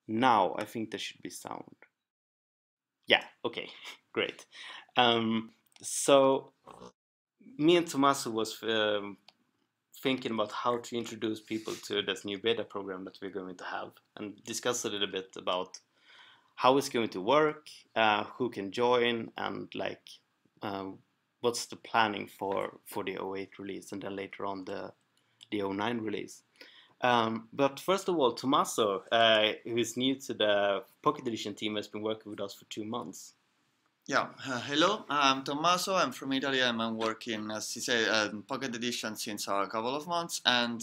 Now I think there should be sound. Yeah, okay, great. So me and Tommaso was thinking about how to introduce people to this new beta program that we're going to have and discuss a little bit about how it's going to work, who can join, and like what's the planning for the '08 release and then later on the '09 release. But first of all, Tommaso, who is new to the Pocket Edition team, has been working with us for 2 months. Yeah, hello, I'm Tommaso. I'm from Italy and I'm working, as you say, Pocket Edition since a couple of months. And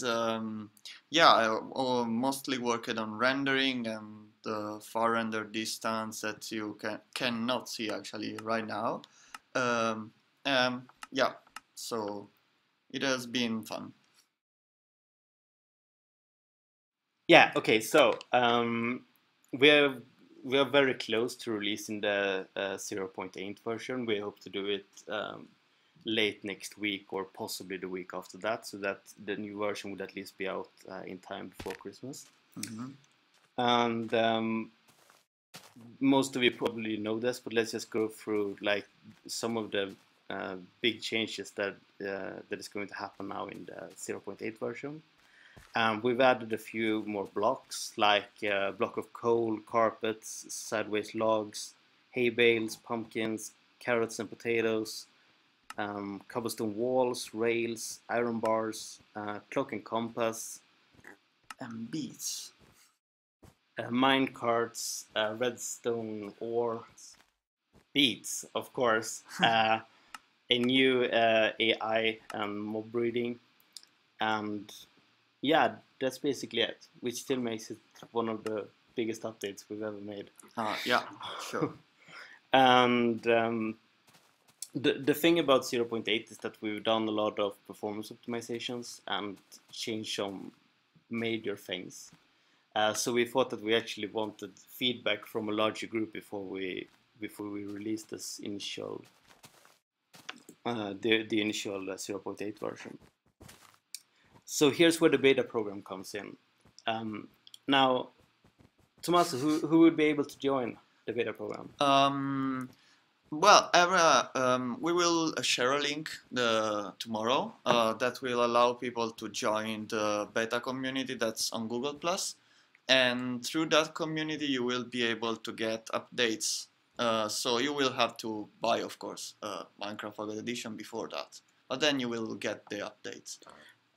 yeah, I mostly worked on rendering and the far render distance that you cannot see actually right now. Um, yeah, so it has been fun. Yeah, okay, so we're we're very close to releasing the 0.8 version. We hope to do it late next week or possibly the week after that, so that the new version would at least be out in time before Christmas. Mm-hmm. And most of you probably know this, but let's just go through like some of the big changes that is going to happen now in the 0.8 version. We've added a few more blocks, like a block of coal, carpets, sideways logs, hay bales, pumpkins, carrots and potatoes, cobblestone walls, rails, iron bars, clock and compass, And beats. mine carts, redstone ore, beats, of course, a new AI and mob breeding, and yeah, that's basically it, which still makes it one of the biggest updates we've ever made. Yeah, sure. And the thing about 0.8 is that we've done a lot of performance optimizations and changed some major things. So we thought that we actually wanted feedback from a larger group before we released this initial the initial 0.8 version. So here's where the beta program comes in. Now, Tommaso, who would be able to join the beta program? Well, we will share a link tomorrow that will allow people to join the beta community that's on Google Plus, and through that community you will be able to get updates. So you will have to buy, of course, Minecraft Pocket Edition before that, but then you will get the updates.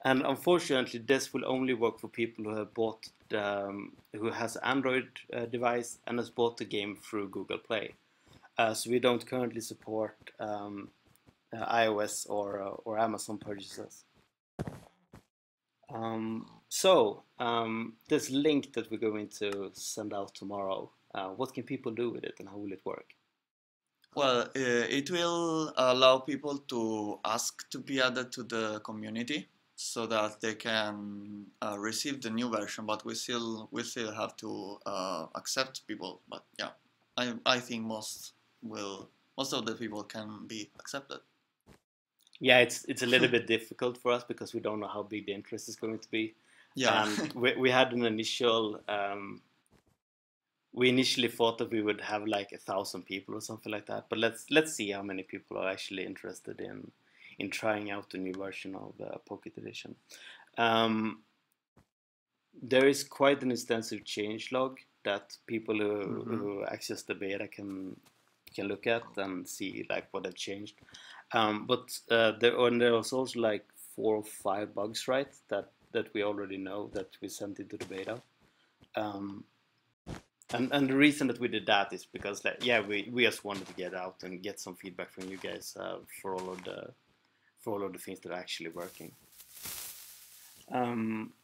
And unfortunately, this will only work for people who have bought who has Android device and has bought the game through Google Play. So we don't currently support iOS or Amazon purchases. This link that we're going to send out tomorrow, what can people do with it and how will it work? Well, it will allow people to ask to be added to the community so that they can receive the new version, but we still have to accept people. But yeah, I think most of the people can be accepted. Yeah, it's a little bit difficult for us because we don't know how big the interest is going to be. Yeah. And we had an initial we initially thought that we would have like 1,000 people or something like that, but let's see how many people are actually interested in trying out the new version of Pocket Edition. um, there is quite an extensive change log that people who access the beta can look at and see like what have changed. But there was also like 4 or 5 bugs, right? That we already know that we sent into the beta. Um, and the reason that we did that is because like yeah we just wanted to get out and get some feedback from you guys for all of the things that are actually working. Um,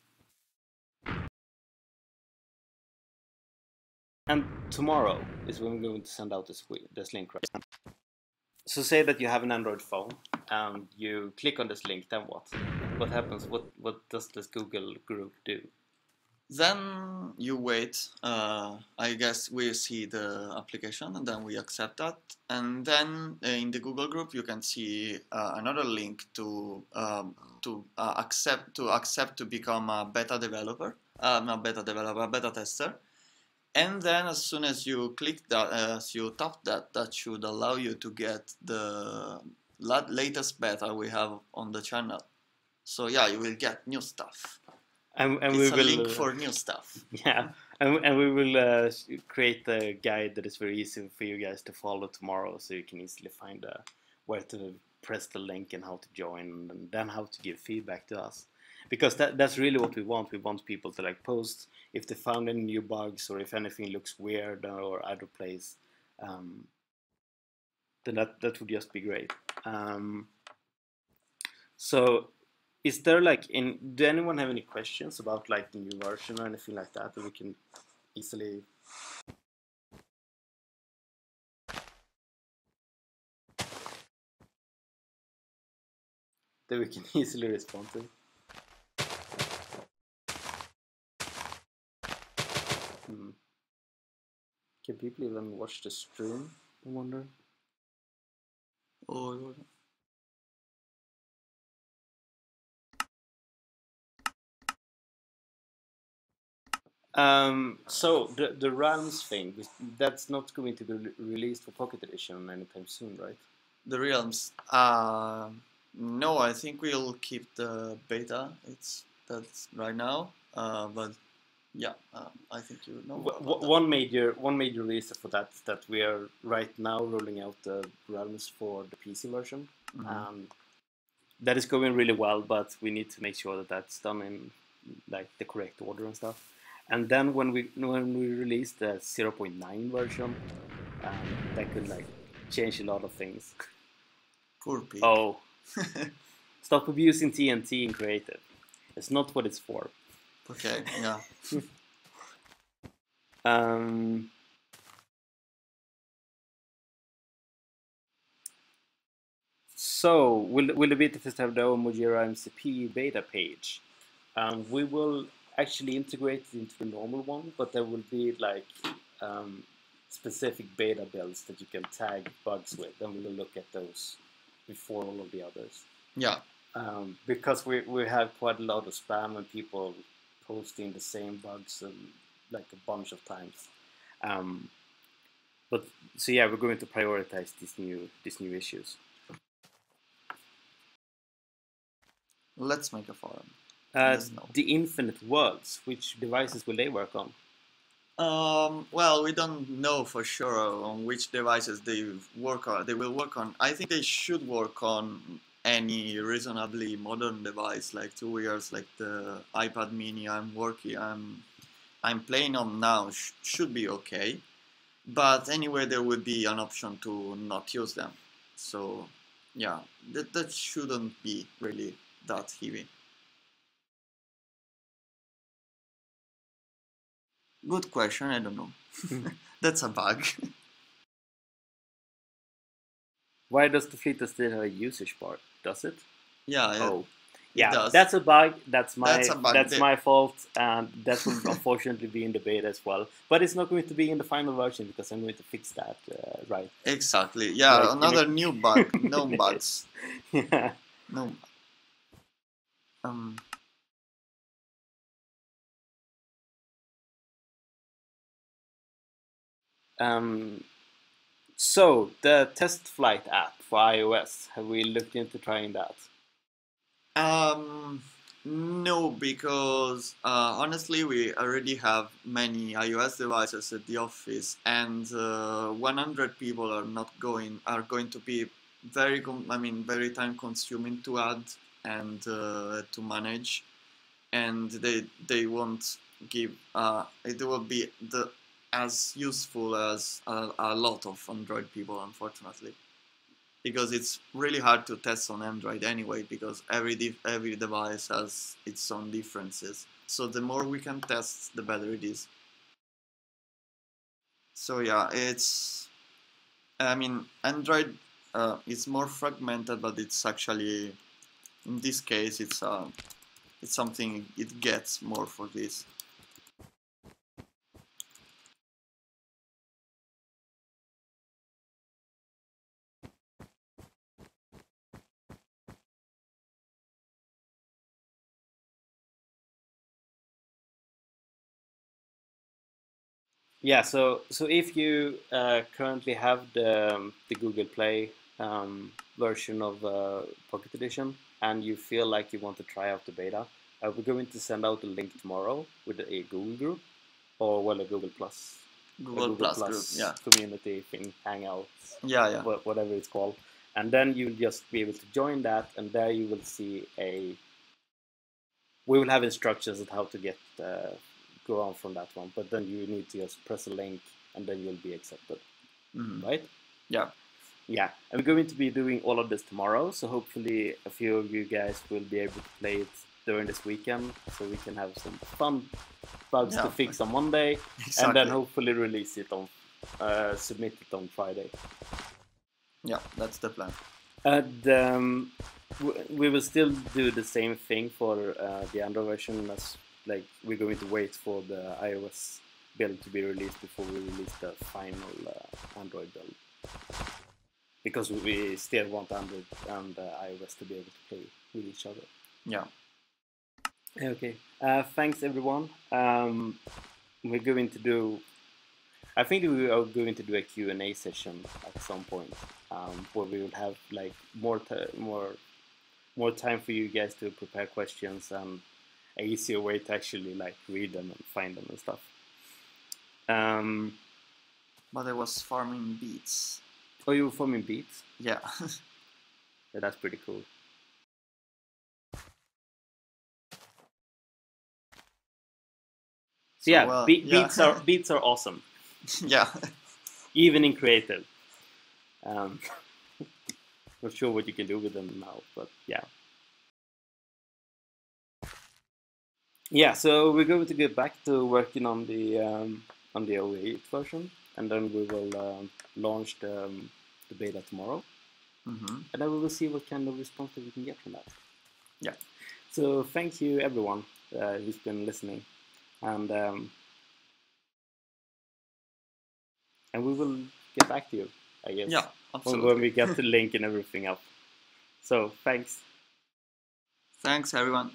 and tomorrow is when we're going to send out this link, right? So say that you have an Android phone and you click on this link, then what? What happens? What does this Google group do? Then you wait. I guess we see the application and then we accept that. And then in the Google group, you can see another link to accept to become a beta developer, not beta developer, a beta tester. And then as soon as you click that, as you tap that, that should allow you to get the latest beta we have on the channel. So yeah, you will get new stuff. And It's we a will link for new stuff. yeah, and we will create a guide that is very easy for you guys to follow tomorrow, so you can easily find where to press the link and how to join, and then how to give feedback to us. Because that's really what we want. We want people to like post if they found any new bugs or if anything looks weird or out of place. Then that would just be great. So is there like do anyone have any questions about like the new version or anything like that we can easily respond to? Can people even watch the stream, I wonder? Oh. So the Realms thing, that's not going to be released for Pocket Edition anytime soon, right? The Realms. No, I think we'll keep the beta. That's right now. But yeah, I think you know about that. One major reason for that is that we are right now rolling out the Realms for the PC version. That is going really well, but we need to make sure that that's done in like the correct order and stuff. And then when we release the 0.9 version, that could like change a lot of things. Poor pig. Oh, stop abusing TNT in creative. It's not what it's for. Okay, yeah. So will the beta test have their own Mojira MCP beta page? We will actually integrate it into the normal one, but there will be like specific beta builds that you can tag bugs with, and we will look at those before all of the others. Yeah. Because we have quite a lot of spam and people posting the same bugs like a bunch of times. But so yeah, we're going to prioritize these new issues. Let's make a forum. The Infinite Worlds, which devices will they work on? Well, we don't know for sure on which devices they will work on. I think they should work on any reasonably modern device, like 2 years, like the iPad Mini I'm playing on now should be okay. But anyway, there would be an option to not use them. So yeah, that shouldn't be really that heavy. Good question, I don't know. That's a bug. Why does the Fleet still have a usage bar? Does it? Yeah. Oh, yeah. Does. That's a bug. That's my That's my fault, and that will unfortunately be in the beta as well. But it's not going to be in the final version because I'm going to fix that. Right. Exactly. Yeah. Like, another new bug. No bugs. Yeah. No. So the test flight app for iOS, have we looked into trying that? No, because honestly, we already have many iOS devices at the office, and 100 people are going to be very time consuming to add and to manage, and they won't give it will be as useful as a lot of Android people, unfortunately, because it's really hard to test on Android anyway, because every device has its own differences. So the more we can test, the better it is. So yeah, Android is more fragmented, but it's actually, in this case, it's something it gets more for this. Yeah, so if you currently have the Google Play version of Pocket Edition and you feel like you want to try out the beta, we're going to send out a link tomorrow with a Google group or well a Google Plus, Google Plus group, yeah. community thing, Hangouts, Yeah. whatever it's called, and then you'll just be able to join that, and there you will see we will have instructions on how to get go on from that one, but then you need to just press a link and then you'll be accepted. Right? Yeah. Yeah, and we're going to be doing all of this tomorrow, so hopefully a few of you guys will be able to play it during this weekend, so we can have some fun bugs to fix on Monday, and then hopefully release it on, submit it on Friday. Yeah, that's the plan. And we will still do the same thing for the Android version, as like we're going to wait for the iOS build to be released before we release the final Android build, because we still want Android and iOS to be able to play with each other. Yeah. Okay. Thanks everyone. We're going to do. I think we are going to do a Q&A session at some point, where we will have like more time for you guys to prepare questions and an easier way to actually like read them and find them and stuff. But I was farming beets. Oh, you were farming beets? Yeah. Yeah, that's pretty cool. So yeah, beets are awesome. Yeah. Even in creative. Not sure what you can do with them now, but yeah. Yeah, so we're going to get back to working on the 08 version, and then we will launch the beta tomorrow, and then we will see what kind of response that we can get from that. Yeah. So thank you everyone who's been listening, and we will get back to you, I guess. Yeah, absolutely. When we get the link and everything up. So thanks. Thanks everyone.